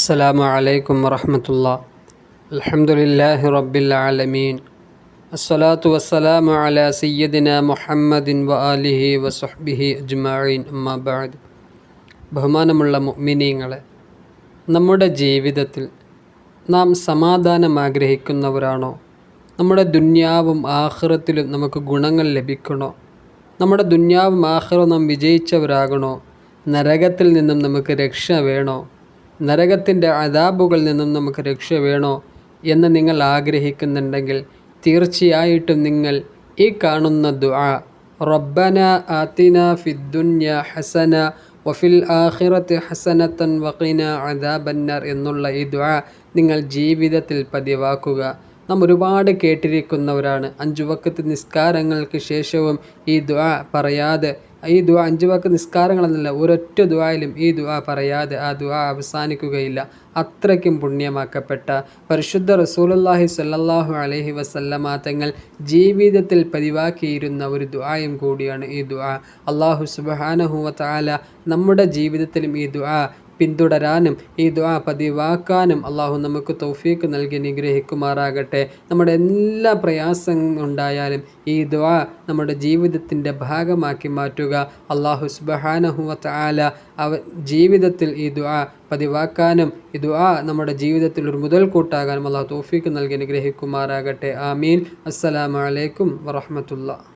അസ്സലാമു അലൈക്കും വറഹ്മത്തുള്ളാഹി. അൽഹംദുലില്ലാഹി റബ്ബിൽ ആലമീൻ. അസ്സലാത്തു വസ്സലാമു അലാ സയ്യിദിനാ മുഹമ്മദിൻ വ ആലിഹി വസഹ്ബിഹി അജ്മഈൻ. അമ്മാ ബഅദ്. ബഹുമാനമുള്ള മുഅ്മിനീങ്ങളെ, നമ്മുടെ ജീവിതത്തിൽ നാം സമാധാനം ആഗ്രഹിക്കുന്നവരാണോ? നമ്മുടെ ദുന്യാവും ആഖിറത്തിലും നമുക്ക് ഗുണങ്ങൾ ലഭിക്കണോ? നമ്മുടെ ദുന്യാവും ആഖിറവും നാം വിജയിച്ചവരാകണോ? നരകത്തിൽ നിന്നും നമുക്ക് രക്ഷ വേണോ? നരകത്തിൻ്റെ അദാബുകളിൽ നിന്നും നമുക്ക് രക്ഷ വേണോ എന്ന് നിങ്ങൾ ആഗ്രഹിക്കുന്നുണ്ടെങ്കിൽ തീർച്ചയായിട്ടും നിങ്ങൾ ഈ കാണുന്ന ദുആ, റബ്ബന ആതിന ഫിദ്ദുന്യ ഹസന വഫിൽ ആഖിറത്തി ഹസനത്തൻ വഖിന അദാബന്നാർ എന്നുള്ള ഈ ദുആ നിങ്ങൾ ജീവിതത്തിൽ പതിവാക്കുക. നാം ഒരുപാട് കേട്ടിരിക്കുന്നവരാണ്. 5 വഖത്ത് നിസ്കാരങ്ങൾക്ക് ശേഷവും ഈ ദുആ പറയാതെ, ഈ ദുആ 5 വഖത്ത് നിസ്കാരങ്ങളെന്നല്ല, ഒരൊറ്റ ദുആയിലും ഈ ദുആ പറയാതെ ആ ദുആ അവസാനിക്കുകയില്ല. അത്രയ്ക്കും പുണ്യമാക്കപ്പെട്ട പരിശുദ്ധ റസൂലുള്ളാഹി സ്വല്ലല്ലാഹു അലൈഹി വസല്ലമ തങ്ങൾ ജീവിതത്തിൽ പതിവാക്കിയിരുന്ന ഒരു ദുആയും കൂടിയാണ് ഈ ദുആ. അല്ലാഹു സുബ്ഹാനഹു വ തആല നമ്മുടെ ജീവിതത്തിലും ഈ ദുആ പിന്തുടരാനും ഈ ദുആ പതിവാക്കാനും അള്ളാഹു നമുക്ക് തൗഫീക്ക് നൽകി അനുഗ്രഹിക്കുമാറാകട്ടെ. നമ്മുടെ എല്ലാ പ്രയാസങ്ങൾ ഉണ്ടായാലും ഈ ദുആ നമ്മുടെ ജീവിതത്തിൻ്റെ ഭാഗമാക്കി മാറ്റുക. അള്ളാഹു സുബ്ഹാനഹു വ തആല ജീവിതത്തിൽ ഈ ദുആ പതിവാക്കാനും ഈ ദുആ നമ്മുടെ ജീവിതത്തിൽ ഒരു മുതൽക്കൂട്ടാകാനും അള്ളാഹു തൗഫീക്ക് നൽകി അനുഗ്രഹിക്കുമാറാകട്ടെ. ആമീൻ. അസ്സലാമു അലൈക്കും വറഹ്മത്തുള്ളാഹി.